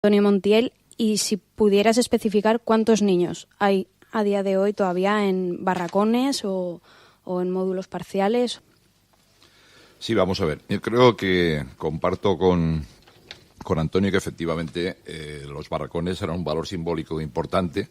Antonio Montiel, y si pudieras especificar cuántos niños hay a día de hoy todavía en barracones o en módulos parciales. Sí, vamos a ver. Yo creo que comparto con Antonio que efectivamente los barracones eran un valor simbólico importante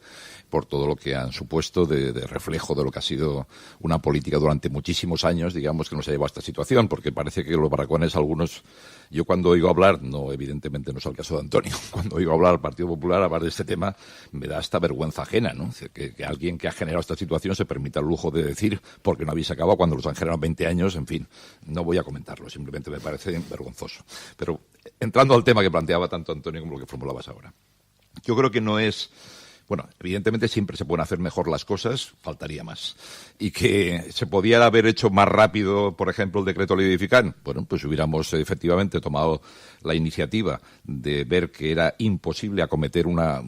por todo lo que han supuesto de reflejo de lo que ha sido una política durante muchísimos años, digamos, que nos ha llevado a esta situación, porque parece que los barracones, algunos, yo cuando oigo hablar, no, evidentemente no es el caso de Antonio, cuando oigo hablar al Partido Popular, hablar de este tema, me da hasta vergüenza ajena, ¿no? Que alguien que ha generado esta situación se permita el lujo de decir, porque no habéis acabado cuando los han generado 20 años, en fin, no voy a comentarlo, simplemente me parece vergonzoso. Pero entrando al tema que planteaba tanto Antonio como lo que formulabas ahora, yo creo que no es... Bueno, evidentemente siempre se pueden hacer mejor las cosas, faltaría más. Y que se podía haber hecho más rápido, por ejemplo, el decreto ley de Edifican. Bueno, pues hubiéramos efectivamente tomado la iniciativa de ver que era imposible acometer una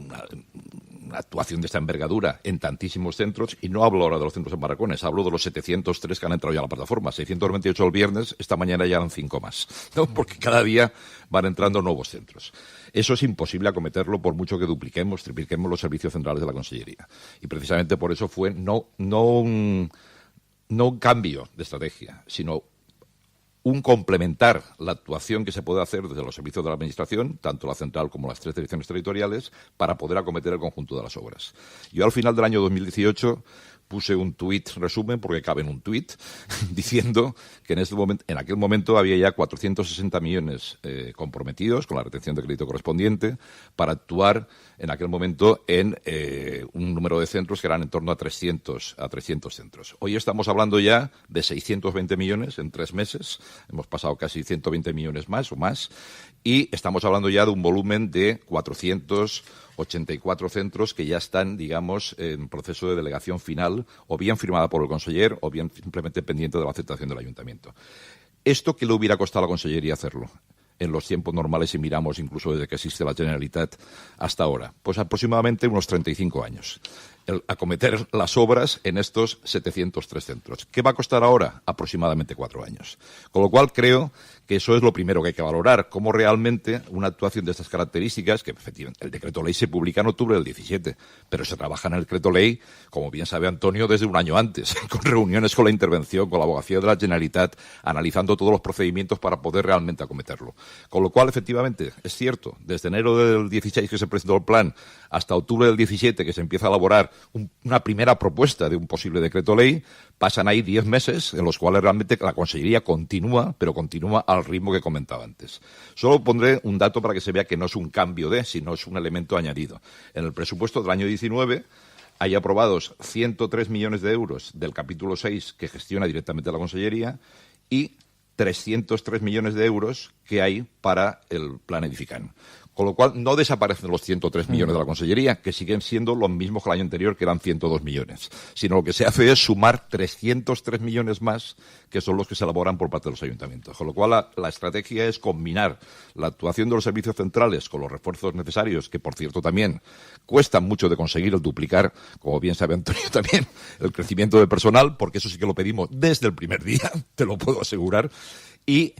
actuación de esta envergadura en tantísimos centros, y no hablo ahora de los centros en barracones, hablo de los 703 que han entrado ya a la plataforma, 628 el viernes, esta mañana ya eran 5 más, ¿no? Porque cada día van entrando nuevos centros. Eso es imposible acometerlo por mucho que dupliquemos, tripliquemos los servicios centrales de la Consellería. Y precisamente por eso fue no un cambio de estrategia, sino un complementar la actuación que se puede hacer desde los servicios de la Administración, tanto la central como las 3 direcciones territoriales, para poder acometer el conjunto de las obras. Yo al final del año 2018 puse un tuit resumen, porque cabe en un tuit, diciendo que en aquel momento había ya 460 millones comprometidos con la retención de crédito correspondiente para actuar en aquel momento en un número de centros que eran en torno a 300 centros. Hoy estamos hablando ya de 620 millones en 3 meses, hemos pasado casi 120 millones más o más, y estamos hablando ya de un volumen de 484 centros que ya están, digamos, en proceso de delegación final, o bien firmada por el conseller, o bien simplemente pendiente de la aceptación del ayuntamiento. ¿Esto qué le hubiera costado a la Consellería hacerlo en los tiempos normales, si miramos incluso desde que existe la Generalitat hasta ahora? Pues aproximadamente unos 35 años. Acometer las obras en estos 703 centros. ¿Qué va a costar ahora? Aproximadamente 4 años. Con lo cual creo que eso es lo primero que hay que valorar, cómo realmente una actuación de estas características, que efectivamente el decreto ley se publica en octubre del 17, pero se trabaja en el decreto ley, como bien sabe Antonio, desde un año antes, con reuniones con la intervención, con la abogacía de la Generalitat, analizando todos los procedimientos para poder realmente acometerlo. Con lo cual, efectivamente, es cierto, desde enero del 16 que se presentó el plan hasta octubre del 17 que se empieza a elaborar una primera propuesta de un posible decreto ley, pasan ahí 10 meses en los cuales realmente la Consellería continúa, pero continúa al ritmo que comentaba antes. Solo pondré un dato para que se vea que no es un cambio sino es un elemento añadido. En el presupuesto del año 19 hay aprobados 103 millones de euros del capítulo 6 que gestiona directamente la Consellería y 303 millones de euros que hay para el plan Edifican. Con lo cual, no desaparecen los 103 millones de la Consellería, que siguen siendo los mismos que el año anterior, que eran 102 millones. Sino lo que se hace es sumar 303 millones más, que son los que se elaboran por parte de los ayuntamientos. Con lo cual, la estrategia es combinar la actuación de los servicios centrales con los refuerzos necesarios, que, por cierto, también cuestan mucho de conseguir el duplicar, como bien sabe Antonio también, el crecimiento de personal, porque eso sí que lo pedimos desde el primer día, te lo puedo asegurar. Y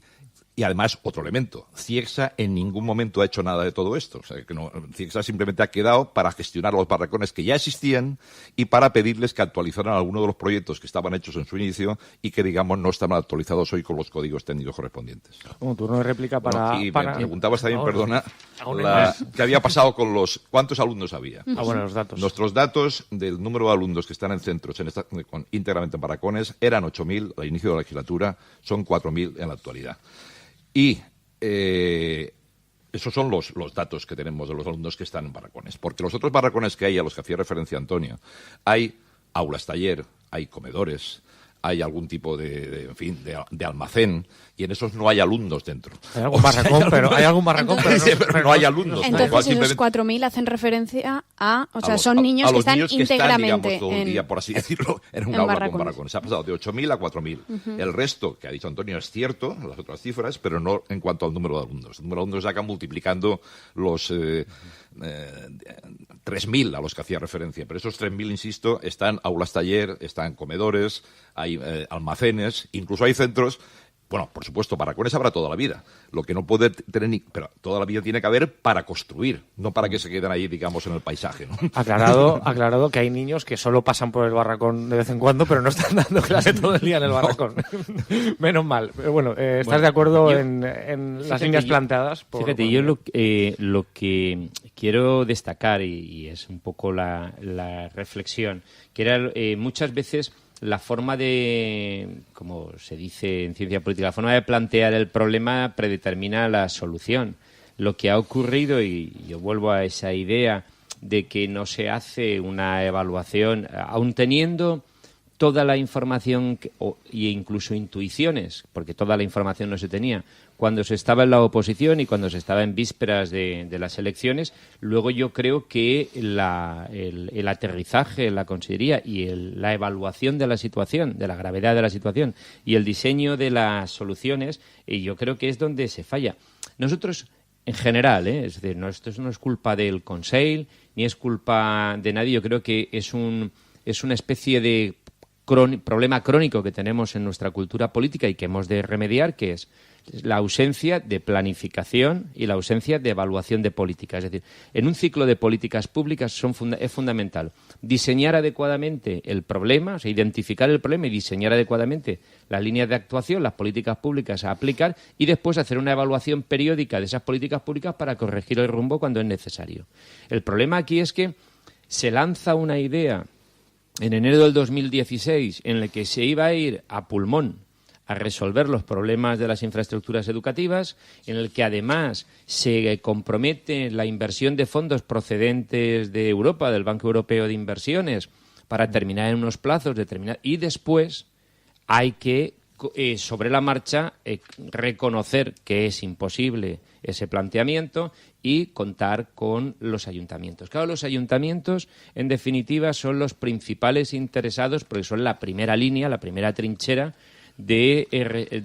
además, otro elemento, Ciegsa en ningún momento ha hecho nada de todo esto. O sea, que no, Ciegsa simplemente ha quedado para gestionar los barracones que ya existían y para pedirles que actualizaran algunos de los proyectos que estaban hechos en su inicio y que, digamos, no estaban actualizados hoy con los códigos técnicos correspondientes. Un turno de réplica para... Y me preguntabas también, perdona, ¿qué había pasado con los... ¿Cuántos alumnos había? Bueno, los datos. Nuestros datos del número de alumnos que están en centros íntegramente en barracones eran 8.000 al inicio de la legislatura, son 4.000 en la actualidad. Y esos son los datos que tenemos de los alumnos que están en barracones. Porque los otros barracones que hay, a los que hacía referencia Antonio, hay aulas taller, hay comedores, hay algún tipo de almacén, y en esos no hay alumnos dentro. Hay algún barracón, pero no hay alumnos. Entonces esos 4.000 hacen referencia son niños que están íntegramente todo el día, por así decirlo, en un aula con barracones. Se ha pasado de 8.000 a 4.000. El resto, que ha dicho Antonio, es cierto, las otras cifras, pero no en cuanto al número de alumnos. El número de alumnos se acaba multiplicando los 3.000 a los que hacía referencia. Pero esos 3.000, insisto, están aulas taller, están comedores, hay almacenes, incluso hay centros Bueno, por supuesto, barracones habrá toda la vida. Lo que no puede tener pero toda la vida tiene que haber para construir, no para que se queden ahí, digamos, en el paisaje, ¿no? Aclarado que hay niños que solo pasan por el barracón de vez en cuando, pero no están dando clase todo el día en el barracón. Menos mal. Pero bueno, ¿estás de acuerdo en las líneas planteadas? Yo lo que quiero destacar, y es un poco la reflexión, que era muchas veces la forma de, como se dice en ciencia política, la forma de plantear el problema predetermina la solución. Lo que ha ocurrido, y yo vuelvo a esa idea de que no se hace una evaluación, aun teniendo toda la información e incluso intuiciones, porque toda la información no se tenía, cuando se estaba en la oposición y cuando se estaba en vísperas de las elecciones. Luego yo creo que el aterrizaje en la consellería y la evaluación de la situación, de la gravedad de la situación y el diseño de las soluciones, yo creo que es donde se falla. Nosotros, en general, es decir, esto no es culpa del Consell ni es culpa de nadie. Yo creo que es una especie de problema crónico que tenemos en nuestra cultura política y que hemos de remediar, que es la ausencia de planificación y la ausencia de evaluación de políticas. Es decir, en un ciclo de políticas públicas es fundamental diseñar adecuadamente el problema, o sea, identificar el problema y diseñar adecuadamente las líneas de actuación, las políticas públicas a aplicar, y después hacer una evaluación periódica de esas políticas públicas para corregir el rumbo cuando es necesario. El problema aquí es que se lanza una idea en enero del 2016 en la que se iba a ir a pulmón a resolver los problemas de las infraestructuras educativas, en el que además se compromete la inversión de fondos procedentes de Europa, del Banco Europeo de Inversiones, para terminar en unos plazos determinados, y después hay que, sobre la marcha, reconocer que es imposible ese planteamiento y contar con los ayuntamientos. Claro, los ayuntamientos, en definitiva, son los principales interesados porque son la primera línea, la primera trinchera de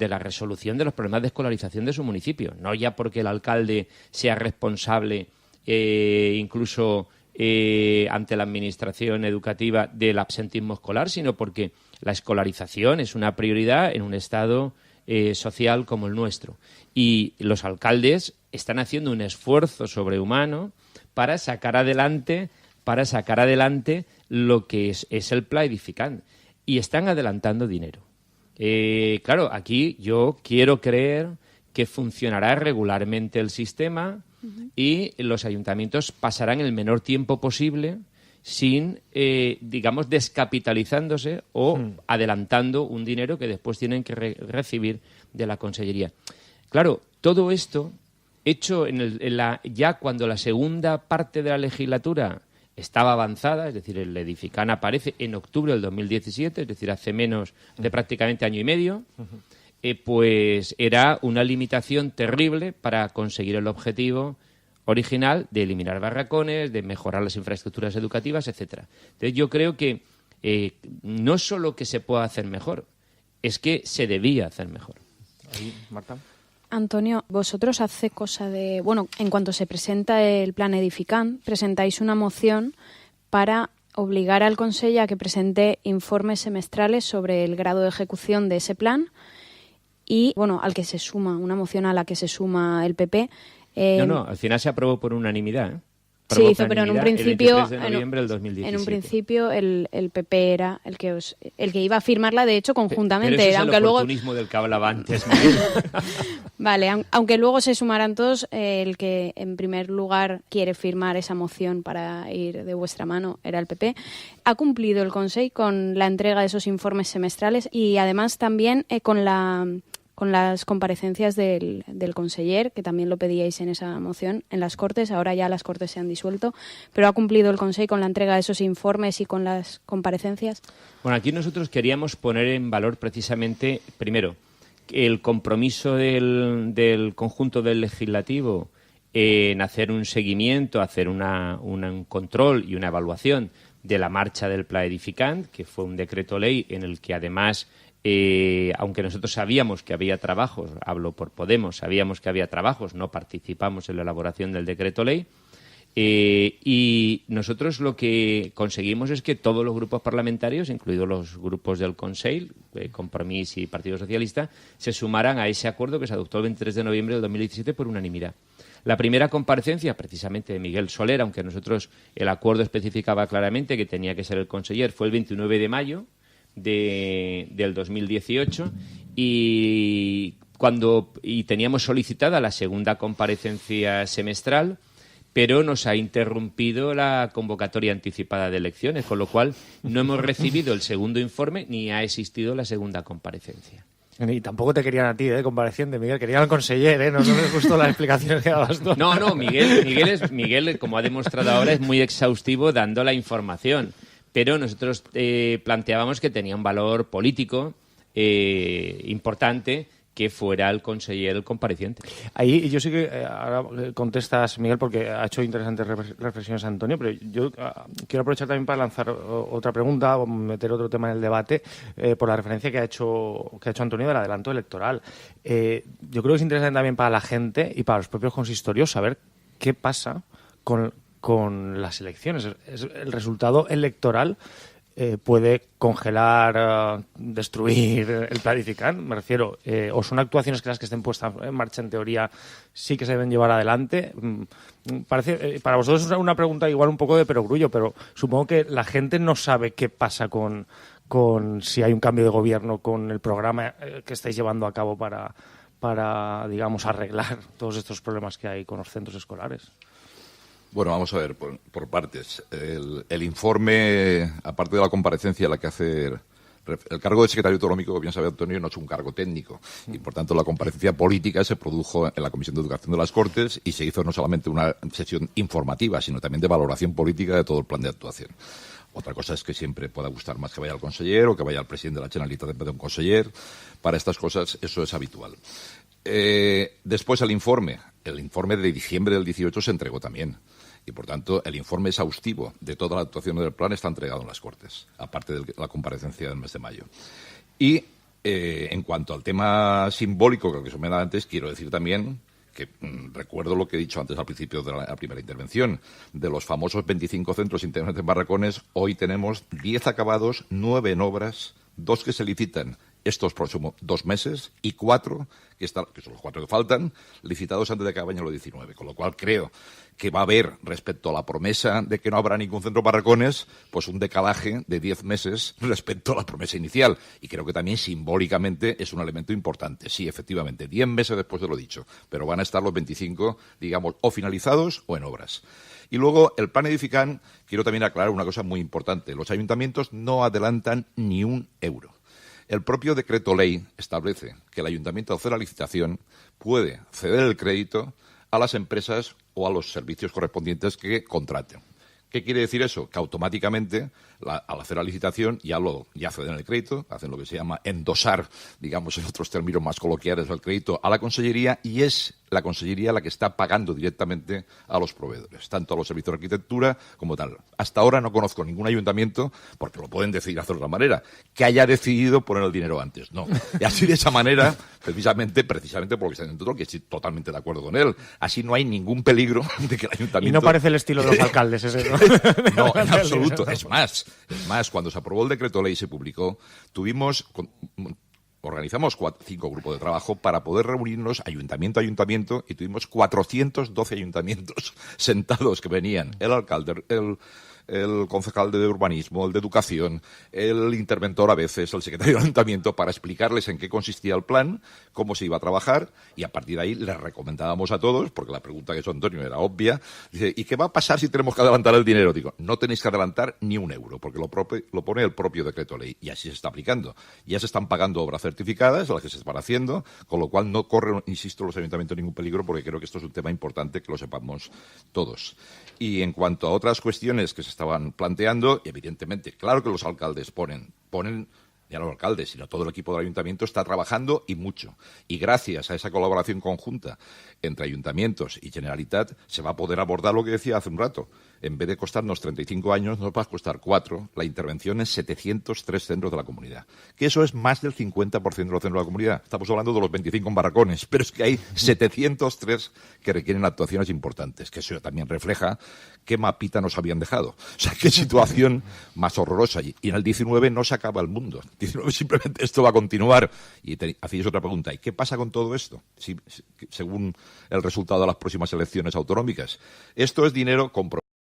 la resolución de los problemas de escolarización de su municipio. No ya porque el alcalde sea responsable incluso ante la administración educativa del absentismo escolar, sino porque la escolarización es una prioridad en un estado social como el nuestro. Y los alcaldes están haciendo un esfuerzo sobrehumano para sacar adelante lo que es el Pla Edificant. Y están adelantando dinero. Claro, aquí yo quiero creer que funcionará regularmente el sistema y los ayuntamientos pasarán el menor tiempo posible sin, digamos, descapitalizándose o adelantando un dinero que después tienen que recibir de la Consellería. Claro, todo esto hecho ya cuando la segunda parte de la legislatura estaba avanzada, es decir, el Edificant aparece en octubre del 2017, es decir, hace menos de prácticamente año y medio, pues era una limitación terrible para conseguir el objetivo original de eliminar barracones, de mejorar las infraestructuras educativas, etcétera. Entonces yo creo que no solo que se pueda hacer mejor, es que se debía hacer mejor. Ahí, Marta. Antonio, vosotros hace cosa de... Bueno, en cuanto se presenta el plan Edificant, presentáis una moción para obligar al Consell a que presente informes semestrales sobre el grado de ejecución de ese plan y, bueno, al que se suma, una moción a la que se suma el PP. Al final se aprobó por unanimidad, ¿eh? Sí, hizo, pero en un principio, el 23 de noviembre del 2017. En un principio el PP era el que iba a firmarla, de hecho, conjuntamente. Pero ese es aunque el luego oportunismo del que hablaba antes. Vale, aunque luego se sumaran todos, el que en primer lugar quiere firmar esa moción para ir de vuestra mano era el PP. Ha cumplido el Consell con la entrega de esos informes semestrales y además también con las comparecencias del conseller, que también lo pedíais en esa moción, en las Cortes. Ahora ya las Cortes se han disuelto, pero ¿ha cumplido el Consell con la entrega de esos informes y con las comparecencias? Bueno, aquí nosotros queríamos poner en valor precisamente, primero, el compromiso del conjunto del legislativo en hacer un seguimiento, hacer un control y una evaluación de la marcha del Pla Edificant, que fue un decreto ley en el que además... aunque nosotros sabíamos que había trabajos, hablo por Podemos, sabíamos que había trabajos, no participamos en la elaboración del decreto ley, Y nosotros lo que conseguimos es que todos los grupos parlamentarios, incluidos los grupos del Consell, Compromís y Partido Socialista, se sumaran a ese acuerdo que se adoptó el 23 de noviembre del 2017 por unanimidad. La primera comparecencia, precisamente de Miguel Soler, aunque nosotros el acuerdo especificaba claramente que tenía que ser el conseller, fue el 29 de mayo del 2018 y teníamos solicitada la segunda comparecencia semestral, pero nos ha interrumpido la convocatoria anticipada de elecciones, con lo cual no hemos recibido el segundo informe ni ha existido la segunda comparecencia. Y tampoco te querían a ti, compareciente, Miguel. Querían al conseller, No les gustó la explicación que dabas tú. No, Miguel, como ha demostrado ahora, es muy exhaustivo dando la información. Pero nosotros planteábamos que tenía un valor político importante que fuera el conseller el compareciente. Ahí yo sí que ahora contestas, Miguel, porque ha hecho interesantes reflexiones Antonio, pero yo quiero aprovechar también para lanzar otra pregunta o meter otro tema en el debate por la referencia que ha hecho Antonio del adelanto electoral. Yo creo que es interesante también para la gente y para los propios consistorios saber qué pasa con las elecciones. El resultado electoral puede congelar, destruir el planificar, me refiero, o son actuaciones que las que estén puestas en marcha en teoría sí que se deben llevar adelante. Parece, para vosotros es una pregunta igual un poco de perogrullo, pero supongo que la gente no sabe qué pasa con si hay un cambio de gobierno, con el programa que estáis llevando a cabo para digamos, arreglar todos estos problemas que hay con los centros escolares. Bueno, vamos a ver, por partes. El informe, aparte de la comparecencia a la que hace el cargo de secretario autonómico, como bien sabe Antonio, no es un cargo técnico y, por tanto, la comparecencia política se produjo en la Comisión de Educación de las Cortes y se hizo no solamente una sesión informativa, sino también de valoración política de todo el plan de actuación. Otra cosa es que siempre pueda gustar más que vaya el conseller o que vaya el presidente de la Generalitat en vez de un conseller. Para estas cosas eso es habitual. Después el informe de diciembre del 18 se entregó también. Y, por tanto, el informe exhaustivo de toda la actuación del plan está entregado en las Cortes, aparte de la comparecencia del mes de mayo. Y, en cuanto al tema simbólico que comentaba antes, quiero decir también que recuerdo lo que he dicho antes al principio de la primera intervención. De los famosos 25 centros internos en barracones, hoy tenemos 10 acabados, 9 en obras, 2 que se licitan estos próximos 2 meses y 4 que son los 4 que faltan, licitados antes de que acabe el año 19. Con lo cual creo que va a haber, respecto a la promesa de que no habrá ningún centro barracones, pues un decalaje de 10 meses respecto a la promesa inicial. Y creo que también simbólicamente es un elemento importante. Sí, efectivamente, 10 meses después de lo dicho, pero van a estar los 25, digamos, o finalizados o en obras. Y luego, el plan Edificant, quiero también aclarar una cosa muy importante. Los ayuntamientos no adelantan ni un euro. El propio decreto ley establece que el ayuntamiento, al hacer la licitación, puede ceder el crédito a las empresas o a los servicios correspondientes que contraten. ¿Qué quiere decir eso? Que automáticamente, al hacer la licitación, ya ceden el crédito, hacen lo que se llama endosar, digamos en otros términos más coloquiales, el crédito a la consellería, y es la consellería la que está pagando directamente a los proveedores, tanto a los servicios de arquitectura como tal. Hasta ahora no conozco ningún ayuntamiento, porque lo pueden decidir hacer de otra manera, que haya decidido poner el dinero antes. No. Y así, de esa manera, precisamente porque está dentro, que estoy totalmente de acuerdo con él, así no hay ningún peligro de que el ayuntamiento... Y no parece el estilo de los alcaldes ese, ¿no? No, en absoluto. Es más, cuando se aprobó el decreto ley y se publicó, organizamos 5 grupos de trabajo para poder reunirnos ayuntamiento a ayuntamiento y tuvimos 412 ayuntamientos sentados que venían el alcalde, el concejal de urbanismo, el de educación, el interventor a veces, el secretario del ayuntamiento, para explicarles en qué consistía el plan, cómo se iba a trabajar, y a partir de ahí les recomendábamos a todos, porque la pregunta que hizo Antonio era obvia, dice, ¿y qué va a pasar si tenemos que adelantar el dinero? Digo, no tenéis que adelantar ni un euro, porque lo pone el propio decreto ley, y así se está aplicando. Ya se están pagando obras certificadas, las que se están haciendo, con lo cual no corren, insisto, los ayuntamientos ningún peligro, porque creo que esto es un tema importante que lo sepamos todos. Y en cuanto a otras cuestiones que se estaban planteando, evidentemente, claro que los alcaldes ponen ya no el alcalde, sino todo el equipo del ayuntamiento está trabajando y mucho. Y gracias a esa colaboración conjunta entre ayuntamientos y Generalitat se va a poder abordar lo que decía hace un rato. En vez de costarnos 35 años, nos va a costar 4 la intervención en 703 centros de la comunidad. Que eso es más del 50% de los centros de la comunidad. Estamos hablando de los 25 en barracones, pero es que hay 703 que requieren actuaciones importantes, que eso también refleja qué mapita nos habían dejado. O sea, qué situación más horrorosa. Y en el 19 no se acaba el mundo. En el 19 simplemente esto va a continuar. Y hacéis otra pregunta. ¿Y qué pasa con todo esto? Según el resultado de las próximas elecciones autonómicas. Esto es dinero comprometido.